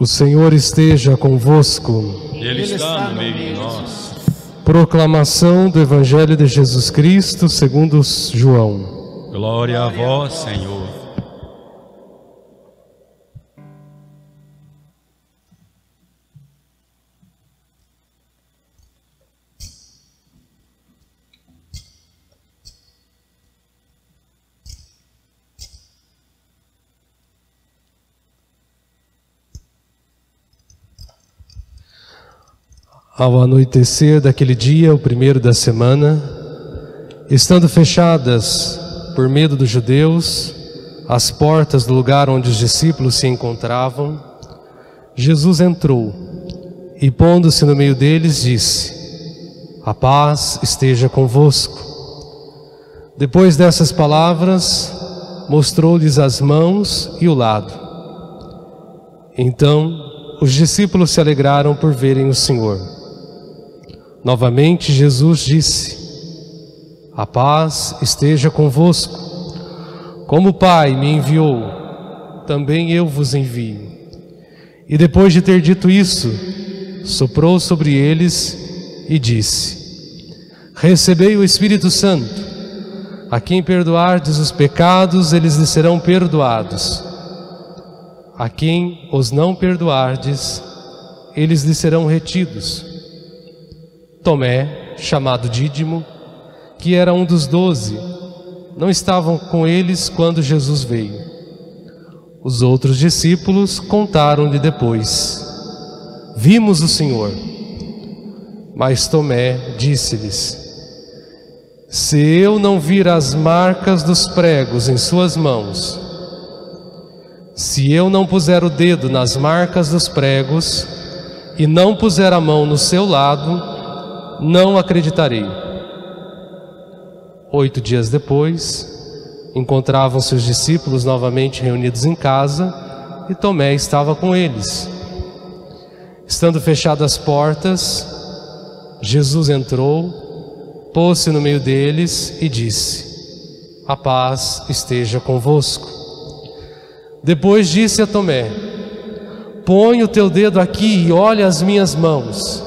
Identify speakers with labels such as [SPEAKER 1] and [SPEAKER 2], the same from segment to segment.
[SPEAKER 1] O Senhor esteja convosco.
[SPEAKER 2] Ele está no meio de nós.
[SPEAKER 1] Proclamação do Evangelho de Jesus Cristo segundo João.
[SPEAKER 2] Glória a vós, Senhor.
[SPEAKER 1] Ao anoitecer daquele dia, o primeiro da semana, estando fechadas, por medo dos judeus, as portas do lugar onde os discípulos se encontravam, Jesus entrou e, pondo-se no meio deles, disse: "A paz esteja convosco." Depois dessas palavras, mostrou-lhes as mãos e o lado. Então, os discípulos se alegraram por verem o Senhor. Novamente Jesus disse: "A paz esteja convosco. Como o Pai me enviou, também eu vos envio." E depois de ter dito isso, soprou sobre eles e disse: "Recebei o Espírito Santo. A quem perdoardes os pecados, eles lhes serão perdoados. A quem os não perdoardes, eles lhes serão retidos." Tomé, chamado Dídimo, que era um dos 12, não estavam com eles quando Jesus veio. Os outros discípulos contaram-lhe depois: "Vimos o Senhor." Mas Tomé disse-lhes: "Se eu não vir as marcas dos pregos em suas mãos, se eu não puser o dedo nas marcas dos pregos e não puser a mão no seu lado, não acreditarei." 8 dias depois, encontravam-se os discípulos novamente reunidos em casa e Tomé estava com eles. Estando fechadas as portas, Jesus entrou, pôs-se no meio deles e disse: "A paz esteja convosco." Depois disse a Tomé: "Põe o teu dedo aqui e olha as minhas mãos.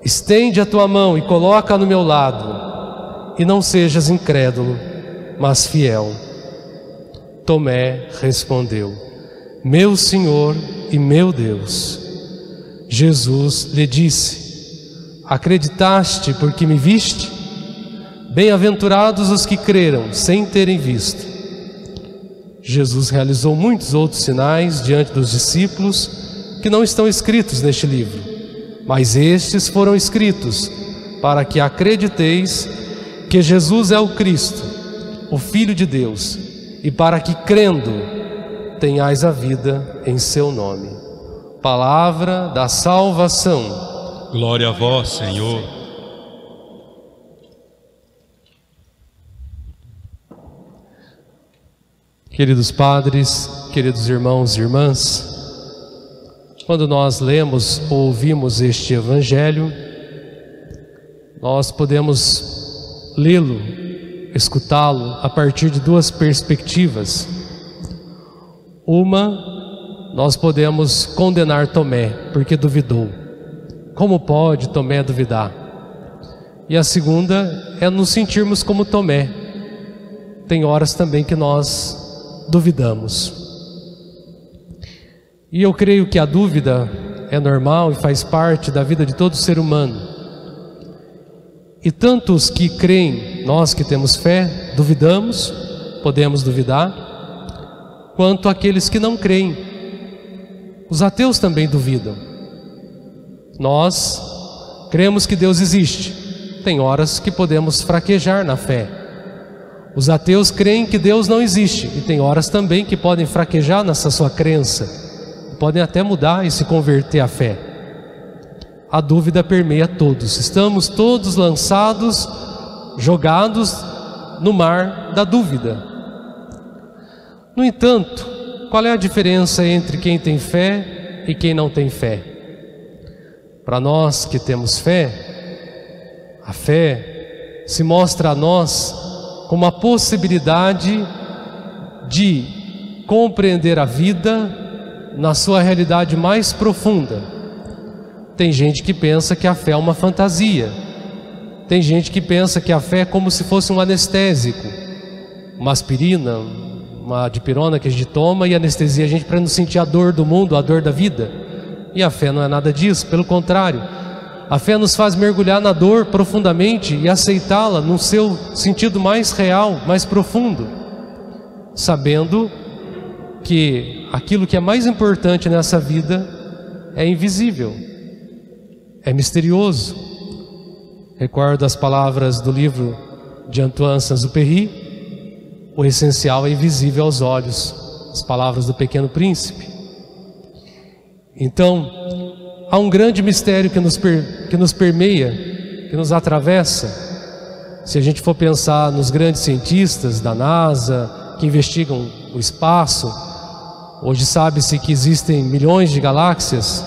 [SPEAKER 1] Estende a tua mão e coloca no meu lado, e não sejas incrédulo, mas fiel." Tomé respondeu: "Meu Senhor e meu Deus." Jesus lhe disse: "Acreditaste porque me viste? Bem-aventurados os que creram sem terem visto." Jesus realizou muitos outros sinais diante dos discípulos que não estão escritos neste livro. Mas estes foram escritos para que acrediteis que Jesus é o Cristo, o Filho de Deus, e para que, crendo, tenhais a vida em seu nome. Palavra da salvação.
[SPEAKER 2] Glória a vós, Senhor.
[SPEAKER 1] Queridos padres, queridos irmãos e irmãs, quando nós lemos ou ouvimos este Evangelho, nós podemos lê-lo, escutá-lo a partir de duas perspectivas. Uma, nós podemos condenar Tomé porque duvidou. Como pode Tomé duvidar? E a segunda é nos sentirmos como Tomé. Tem horas também que nós duvidamos. E eu creio que a dúvida é normal e faz parte da vida de todo ser humano. E tanto os que creem, nós que temos fé, duvidamos, podemos duvidar, quanto aqueles que não creem. Os ateus também duvidam. Nós cremos que Deus existe. Tem horas que podemos fraquejar na fé. Os ateus creem que Deus não existe e tem horas também que podem fraquejar nessa sua crença. Podem até mudar e se converter à fé. A dúvida permeia todos. Estamos todos lançados, jogados no mar da dúvida. No entanto, qual é a diferença entre quem tem fé e quem não tem fé? Para nós que temos fé, a fé se mostra a nós como a possibilidade de compreender a vida na sua realidade mais profunda. Tem gente que pensa que a fé é uma fantasia. Tem gente que pensa que a fé é como se fosse um anestésico, uma aspirina, uma dipirona que a gente toma e anestesia a gente para não sentir a dor do mundo, a dor da vida. E a fé não é nada disso, pelo contrário. A fé nos faz mergulhar na dor profundamente e aceitá-la no seu sentido mais real, mais profundo, sabendo que aquilo que é mais importante nessa vida é invisível, é misterioso. Recordo as palavras do livro de Antoine Saint-Exupéry: o essencial é invisível aos olhos, as palavras do Pequeno Príncipe. Então, há um grande mistério que nos permeia, que nos atravessa. Se a gente for pensar nos grandes cientistas da NASA, que investigam o espaço, hoje sabe-se que existem milhões de galáxias.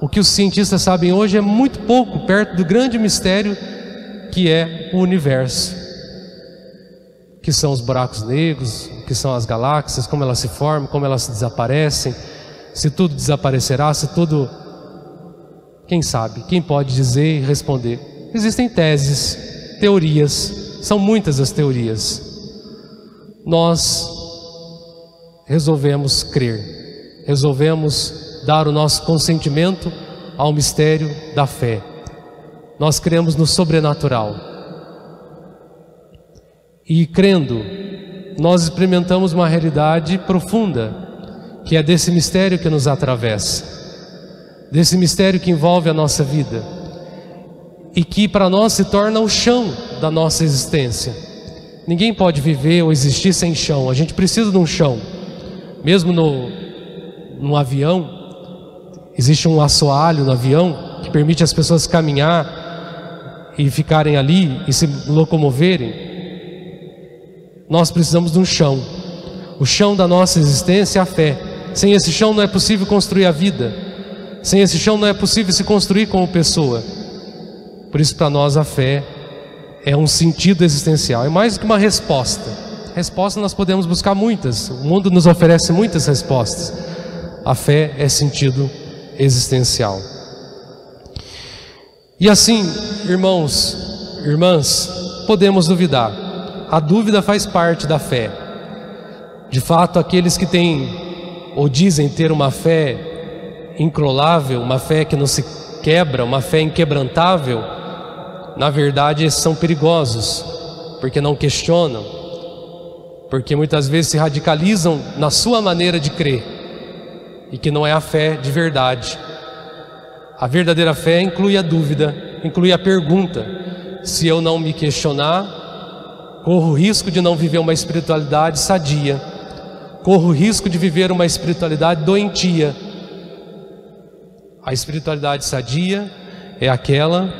[SPEAKER 1] O que os cientistas sabem hoje é muito pouco perto do grande mistério que é o universo, que são os buracos negros, que são as galáxias, como elas se formam, como elas desaparecem, se tudo desaparecerá, se tudo... Quem sabe? Quem pode dizer e responder? Existem teses, teorias, são muitas as teorias. Nós resolvemos crer, resolvemos dar o nosso consentimento ao mistério da fé. Nós cremos no sobrenatural. E crendo, nós experimentamos uma realidade profunda, que é desse mistério que nos atravessa, desse mistério que envolve a nossa vida e que para nós se torna o chão da nossa existência. Ninguém pode viver ou existir sem chão. A gente precisa de um chão. Mesmo no avião, existe um assoalho no avião que permite às pessoas caminhar e ficarem ali e se locomoverem. Nós precisamos de um chão. O chão da nossa existência é a fé. Sem esse chão não é possível construir a vida. Sem esse chão não é possível se construir como pessoa. Por isso, para nós, a fé é um sentido existencial. É mais do que uma resposta. Resposta nós podemos buscar muitas. O mundo nos oferece muitas respostas. A fé é sentido existencial. E assim, irmãos, irmãs, podemos duvidar. A dúvida faz parte da fé. De fato, aqueles que têm ou dizem ter uma fé incrolável, uma fé que não se quebra, uma fé inquebrantável, na verdade esses são perigosos, porque não questionam, porque muitas vezes se radicalizam na sua maneira de crer, e que não é a fé de verdade. A verdadeira fé inclui a dúvida, inclui a pergunta. Se eu não me questionar, corro o risco de não viver uma espiritualidade sadia, corro o risco de viver uma espiritualidade doentia. A espiritualidade sadia é aquela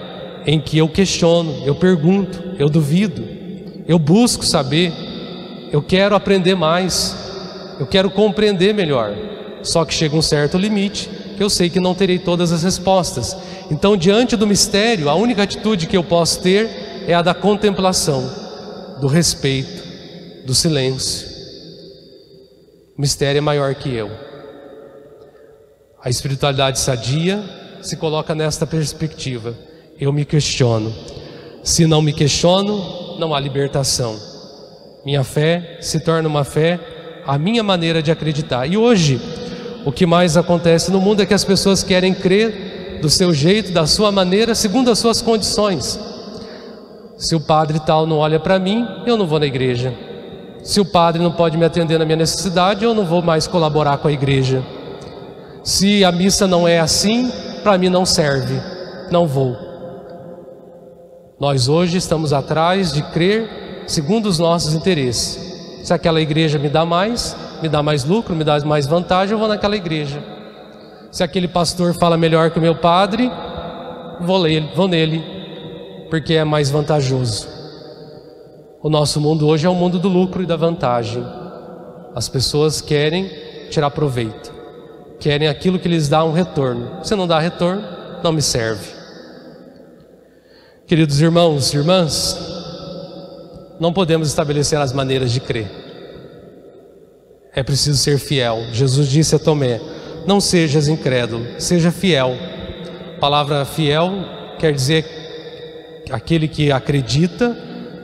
[SPEAKER 1] em que eu questiono, eu pergunto, eu duvido, eu busco saber, eu quero aprender mais, eu quero compreender melhor. Só que chega um certo limite que eu sei que não terei todas as respostas. Então, diante do mistério, a única atitude que eu posso ter é a da contemplação, do respeito, do silêncio. O mistério é maior que eu. A espiritualidade sadia se coloca nesta perspectiva. Eu me questiono. Se não me questiono, não há libertação. Minha fé se torna uma fé, a minha maneira de acreditar. E hoje, o que mais acontece no mundo é que as pessoas querem crer do seu jeito, da sua maneira, segundo as suas condições. Se o padre tal não olha para mim, eu não vou na igreja. Se o padre não pode me atender na minha necessidade, eu não vou mais colaborar com a igreja. Se a missa não é assim, para mim não serve, não vou. Nós hoje estamos atrás de crer segundo os nossos interesses. Se aquela igreja me dá mais lucro, me dá mais vantagem, eu vou naquela igreja. Se aquele pastor fala melhor que o meu padre, vou nele, porque é mais vantajoso. O nosso mundo hoje é o mundo do lucro e da vantagem. As pessoas querem tirar proveito, querem aquilo que lhes dá um retorno. Se não dá retorno, não me serve. Queridos irmãos e irmãs, não podemos estabelecer as maneiras de crer. é preciso ser fiel. Jesus disse a Tomé: não sejas incrédulo, seja fiel. A palavra fiel quer dizer aquele que acredita,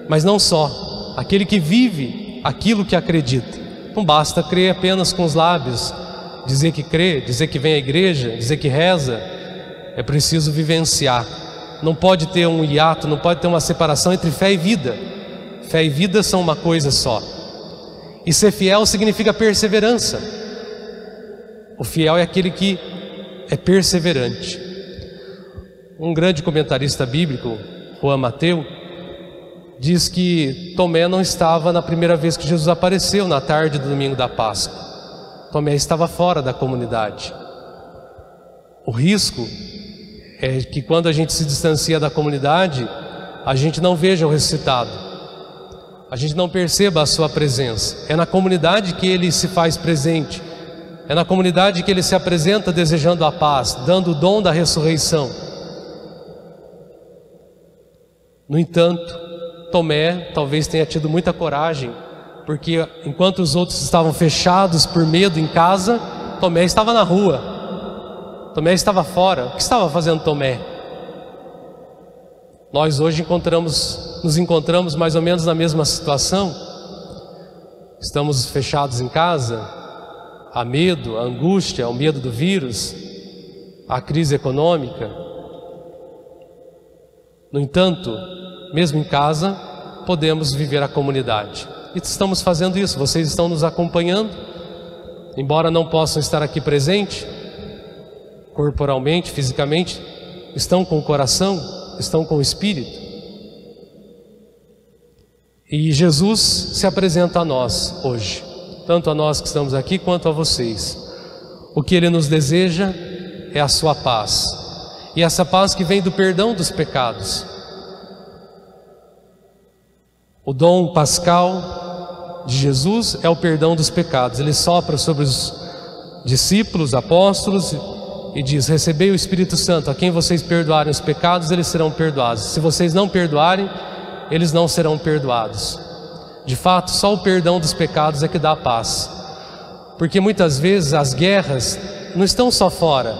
[SPEAKER 1] mas não só, aquele que vive aquilo que acredita. Não basta crer apenas com os lábios, dizer que crê, dizer que vem à igreja, dizer que reza. É preciso vivenciar. Não pode ter um hiato, não pode ter uma separação entre fé e vida. Fé e vida são uma coisa só. E ser fiel significa perseverança. O fiel é aquele que é perseverante. Um grande comentarista bíblico, Juan Mateu, diz que Tomé não estava na primeira vez que Jesus apareceu, na tarde do domingo da Páscoa. Tomé estava fora da comunidade. O risco é que quando a gente se distancia da comunidade, a gente não veja o ressuscitado, a gente não perceba a sua presença. É na comunidade que ele se faz presente, é na comunidade que ele se apresenta desejando a paz, dando o dom da ressurreição. No entanto, Tomé talvez tenha tido muita coragem, porque enquanto os outros estavam fechados por medo em casa, Tomé estava na rua, Tomé estava fora. O que estava fazendo Tomé? Nós hoje nos encontramos mais ou menos na mesma situação. Estamos fechados em casa, há medo, a angústia, o medo do vírus, a crise econômica. No entanto, mesmo em casa, podemos viver a comunidade. E estamos fazendo isso, vocês estão nos acompanhando, embora não possam estar aqui presente, corporalmente, fisicamente, estão com o coração, estão com o espírito. E Jesus se apresenta a nós hoje, tanto a nós que estamos aqui, quanto a vocês. O que Ele nos deseja é a sua paz, e essa paz que vem do perdão dos pecados. O dom pascal de Jesus é o perdão dos pecados. Ele sopra sobre os discípulos, apóstolos, e diz: recebei o Espírito Santo, a quem vocês perdoarem os pecados, eles serão perdoados. Se vocês não perdoarem, eles não serão perdoados. De fato, só o perdão dos pecados é que dá paz, porque muitas vezes as guerras não estão só fora,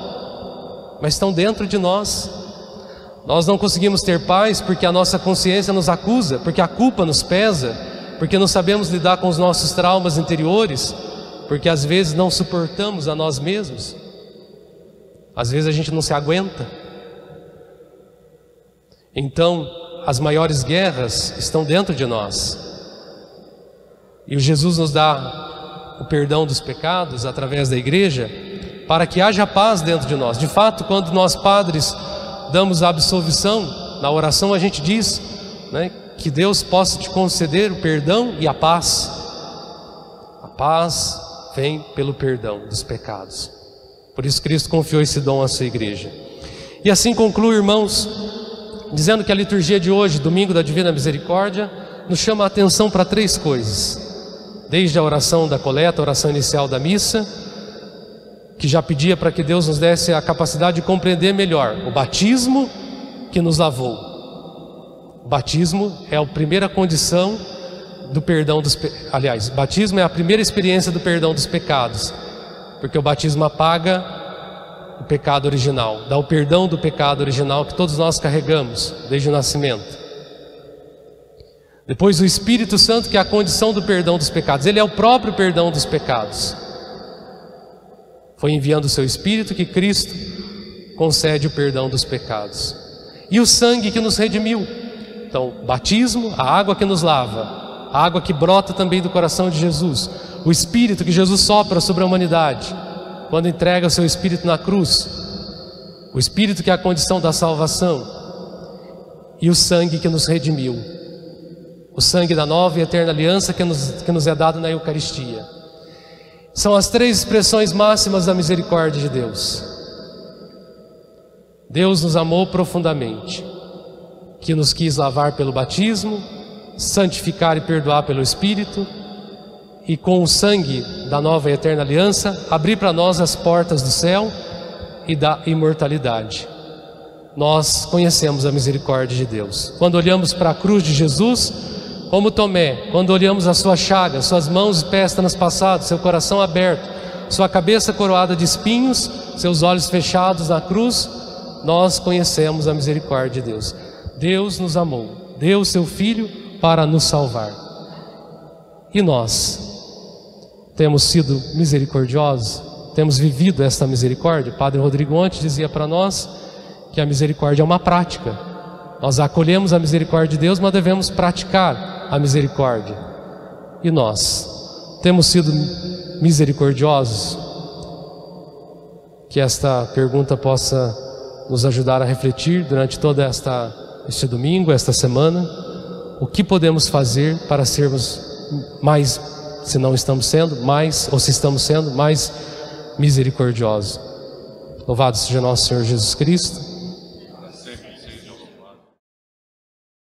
[SPEAKER 1] mas estão dentro de nós. Nós não conseguimos ter paz porque a nossa consciência nos acusa, porque a culpa nos pesa, porque não sabemos lidar com os nossos traumas interiores, porque às vezes não suportamos a nós mesmos, às vezes a gente não se aguenta. Então, as maiores guerras estão dentro de nós. E o Jesus nos dá o perdão dos pecados através da igreja, para que haja paz dentro de nós. De fato, quando nós padres damos a absolvição, na oração a gente diz, né, que Deus possa te conceder o perdão e a paz. A paz vem pelo perdão dos pecados. Por isso Cristo confiou esse dom à sua igreja. E assim concluo, irmãos, dizendo que a liturgia de hoje, domingo da Divina Misericórdia, nos chama a atenção para três coisas. Desde a oração da coleta, a oração inicial da missa, que já pedia para que Deus nos desse a capacidade de compreender melhor o batismo que nos lavou. O batismo é a primeira condição do perdão dos pecados. Aliás, o batismo é a primeira experiência do perdão dos pecados, porque o batismo apaga o pecado original, dá o perdão do pecado original que todos nós carregamos desde o nascimento. Depois o Espírito Santo, que é a condição do perdão dos pecados. Ele é o próprio perdão dos pecados. Foi enviando o seu Espírito que Cristo concede o perdão dos pecados. E o sangue que nos redimiu. Então, batismo, a água que nos lava, a água que brota também do coração de Jesus, o Espírito que Jesus sopra sobre a humanidade quando entrega o seu Espírito na cruz, o Espírito que é a condição da salvação, e o sangue que nos redimiu, o sangue da nova e eterna aliança que nos é dado na Eucaristia. São as três expressões máximas da misericórdia de Deus. Deus nos amou profundamente, que nos quis lavar pelo batismo, santificar e perdoar pelo Espírito, e com o sangue da nova e eterna aliança, abrir para nós as portas do céu e da imortalidade. Nós conhecemos a misericórdia de Deus. Quando olhamos para a cruz de Jesus, Como Tomé, quando olhamos a sua chaga, suas mãos e pés transpassados, seu coração aberto, sua cabeça coroada de espinhos, seus olhos fechados na cruz, nós conhecemos a misericórdia de Deus. Deus nos amou, deu o seu Filho para nos salvar. E nós temos sido misericordiosos? Temos vivido esta misericórdia? O Padre Rodrigo ontem dizia para nós que a misericórdia é uma prática. Nós acolhemos a misericórdia de Deus, mas devemos praticar a misericórdia. E nós temos sido misericordiosos? Que esta pergunta possa nos ajudar a refletir durante todo este domingo, esta semana. O que podemos fazer para sermos mais, se não estamos sendo, mais, ou se estamos sendo, mais misericordiosos? Louvado seja nosso Senhor Jesus Cristo.